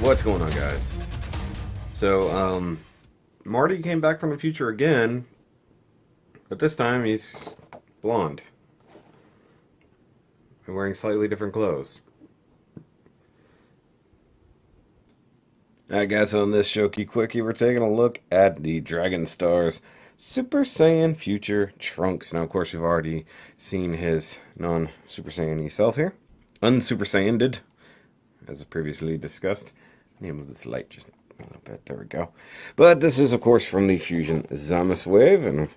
What's going on, guys? So, Marty came back from the future again, but this time he's blonde and wearing slightly different clothes. Alright, guys, on this Shoky Quickie, we're taking a look at the Dragon Star's Super Saiyan Future Trunks. Now, of course, we've already seen his non-Super Saiyan-y self here. Un-Super Saiyan-did, as previously discussed. Let me move this light just a little bit. There we go. But this is, of course, from the Fusion Zamasu wave, and,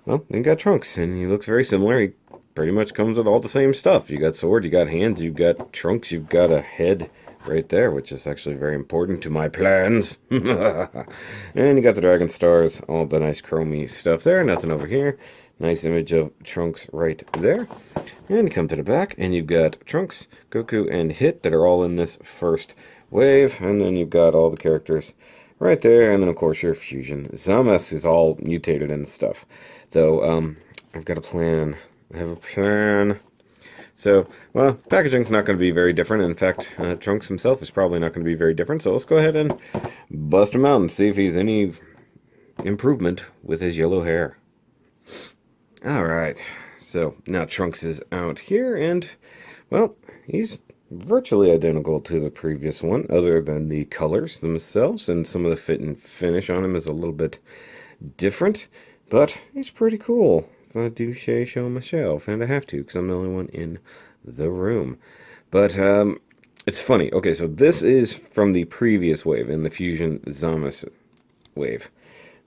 well, you got Trunks, and he looks very similar. He pretty much comes with all the same stuff. You got sword, you got hands, you got Trunks, you've got a head right there, which is actually very important to my plans. And you got the Dragon Stars, all the nice chromy stuff there, nothing over here. Nice image of Trunks right there. And you come to the back, and you've got Trunks, Goku, and Hit that are all in this first wave. And then you've got all the characters right there. And then, of course, your Fusion Zamasu is all mutated and stuff. So, I've got a plan. I have a plan. So, well, packaging's not going to be very different. In fact, Trunks himself is probably not going to be very different. So let's go ahead and bust him out and see if he's any improvement with his yellow hair. Alright, so now Trunks is out here, and, well, he's virtually identical to the previous one, other than the colors themselves, and some of the fit and finish on him is a little bit different, but he's pretty cool. If I do say so myself, and I have to, because I'm the only one in the room. But, it's funny. Okay, so this is from the previous wave, in the Fusion Zamasu wave,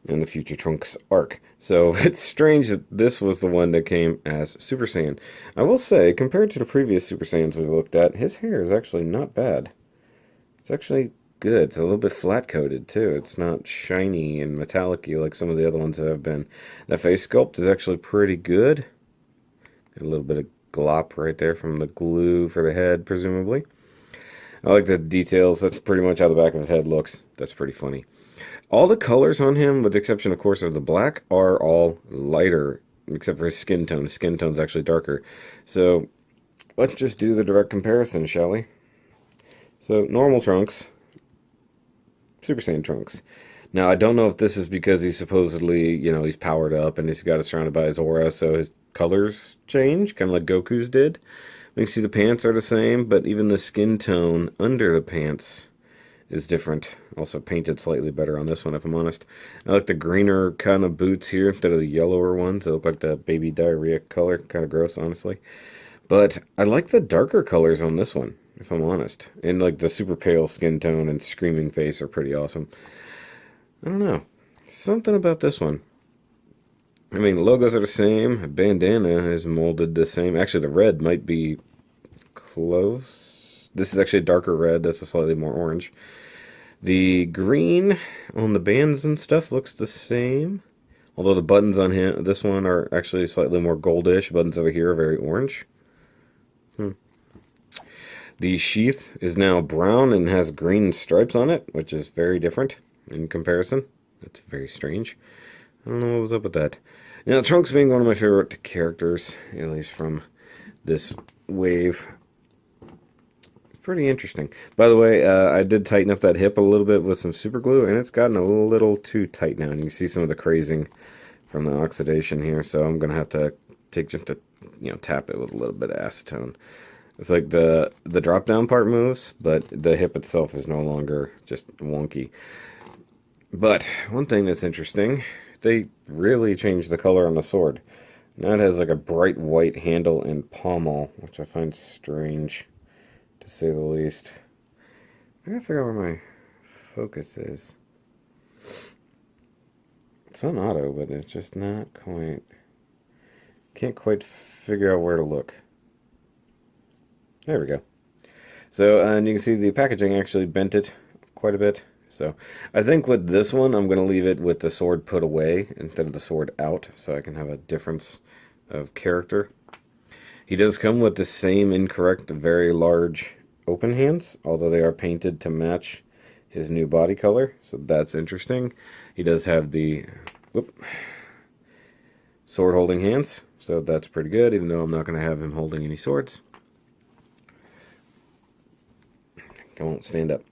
in the Future Trunks arc. So, it's strange that this was the one that came as Super Saiyan. I will say, compared to the previous Super Saiyans we've looked at, his hair is actually not bad. It's actually good. It's a little bit flat-coated, too. It's not shiny and metallic-y like some of the other ones have been. The face sculpt is actually pretty good. Got a little bit of glop right there from the glue for the head, presumably. I like the details. That's pretty much how the back of his head looks. That's pretty funny. All the colors on him, with the exception, of course, of the black, are all lighter, except for his skin tone. His skin tone's actually darker. So, let's just do the direct comparison, shall we? So, normal Trunks. Super Saiyan Trunks. Now, I don't know if this is because he's supposedly, he's powered up and he's got it surrounded by his aura, so his colors change, kind of like Goku's did. You can see the pants are the same, but even the skin tone under the pants is different. Also painted slightly better on this one, if I'm honest. I like the greener kind of boots here instead of the yellower ones. They look like the baby diarrhea color. Kind of gross, honestly. But I like the darker colors on this one, if I'm honest. And like the super pale skin tone and screaming face are pretty awesome. I don't know. Something about this one. I mean, the logos are the same. Bandana is molded the same. Actually, the red might be close. This is actually a darker red. That's a slightly more orange. The green on the bands and stuff looks the same. Although the buttons on this one are actually slightly more goldish. Buttons over here are very orange. The sheath is now brown and has green stripes on it, which is very different in comparison. That's very strange. I don't know what was up with that. Now, Trunks being one of my favorite characters, at least from this wave, pretty interesting. By the way, I did tighten up that hip a little bit with some super glue, and it's gotten a little too tight now. And you can see some of the crazing from the oxidation here, so I'm going to have to take just a, tap it with a little bit of acetone. It's like the drop down part moves, but the hip itself is no longer just wonky. But one thing that's interesting, they really changed the color on the sword. Now it has like a bright white handle and pommel, which I find strange, to say the least. I gotta figure out where my focus is. It's on auto, but it's just not quite... Can't quite figure out where to look. There we go. So, and you can see the packaging actually bent it quite a bit. So, I think with this one, I'm going to leave it with the sword put away instead of the sword out, so I can have a difference of character. He does come with the same incorrect, very large open hands, although they are painted to match his new body color, so that's interesting. He does have the sword holding hands, so that's pretty good, even though I'm not going to have him holding any swords. I won't stand up.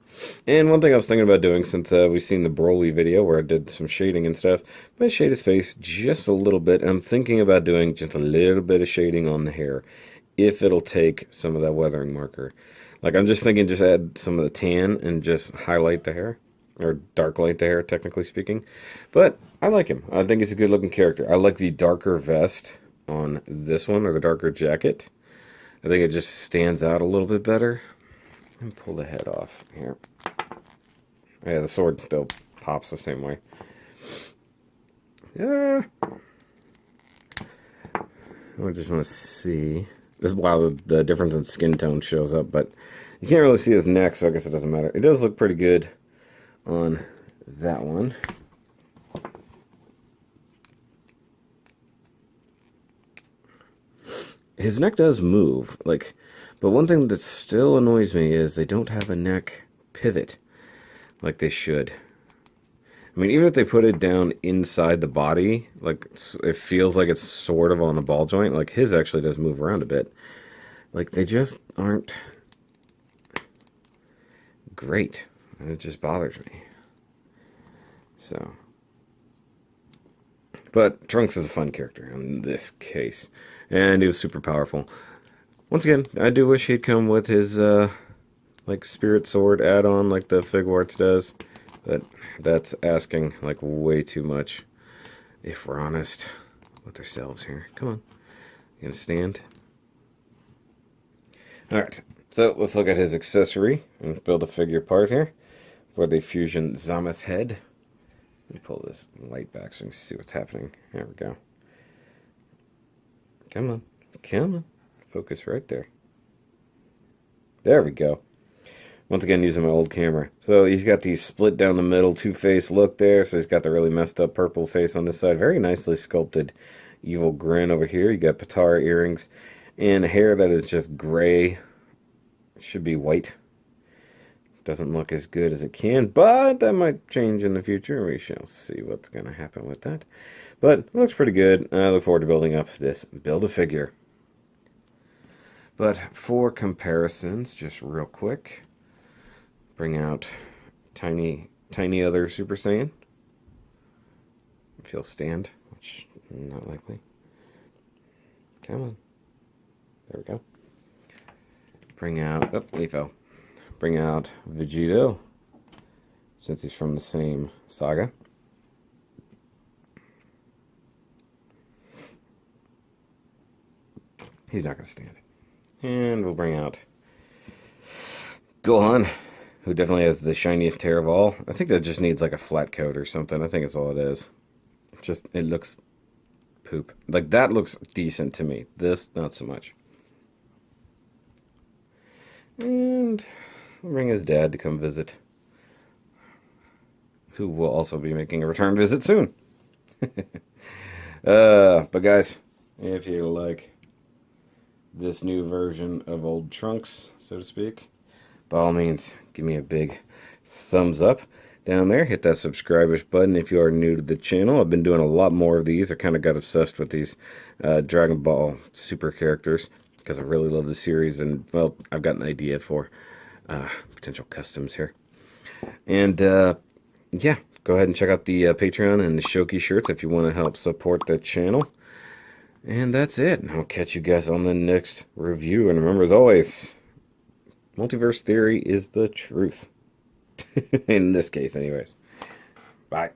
And one thing I was thinking about doing, since we've seen the Broly video where I did some shading and stuff, I'm going to shade his face just a little bit. I'm thinking about doing just a little bit of shading on the hair, if it'll take some of that weathering marker. Like, I'm just thinking just add some of the tan and just highlight the hair, or dark light the hair, technically speaking. But I like him. I think he's a good looking character. I like the darker vest on this one, or the darker jacket. I think it just stands out a little bit better. And pull the head off here. Yeah, the sword still pops the same way. Yeah. I just want to see. This is while the difference in skin tone shows up, but you can't really see his neck, so I guess it doesn't matter. It does look pretty good on that one. His neck does move, like, but one thing that still annoys me is they don't have a neck pivot like they should. I mean, even if they put it down inside the body, like, it feels like it's sort of on a ball joint. Like, his actually does move around a bit. Like, they just aren't great. And it just bothers me. So. But Trunks is a fun character in this case. And he was super powerful. Once again, I do wish he'd come with his, like, Spirit Sword add-on like the Figuarts does. But that's asking, like, way too much, if we're honest with ourselves here. Come on. You gonna stand? Alright, so let's look at his accessory and build a figure part here for the Fusion Zamasu head. Let me pull this light back so you can see what's happening. There we go. Come on. Come on. Focus right there. There we go. Once again, using my old camera. So he's got the split down the middle, two-face look there. So he's got the really messed up purple face on this side. Very nicely sculpted evil grin over here. You got Patara earrings and hair that is just gray. It should be white. Doesn't look as good as it can, but that might change in the future. We shall see what's going to happen with that. But it looks pretty good. I look forward to building up this Build-A-Figure. But for comparisons, just real quick, bring out tiny other Super Saiyan. If he'll stand, which not likely. Come on. There we go. Bring out, oh, he fell. Bring out Vegito, since he's from the same saga. He's not going to stand it. And we'll bring out Gohan, who definitely has the shiniest hair of all. I think that just needs like a flat coat or something. I think that's all it is. Just, it looks poop. Like, that looks decent to me. This, not so much. And we'll bring his dad to come visit, who will also be making a return visit soon. But guys, if you like this new version of old Trunks, so to speak, by all means, give me a big thumbs up down there. Hit that subscribers button if you are new to the channel. I've been doing a lot more of these. I kind of got obsessed with these Dragon Ball Super characters because I really love the series, and, well, I've got an idea for potential customs here. And, yeah, go ahead and check out the Patreon and the Shoky shirts if you want to help support the channel. And that's it. I'll catch you guys on the next review. And remember, as always, multiverse theory is the truth. In this case, anyways. Bye.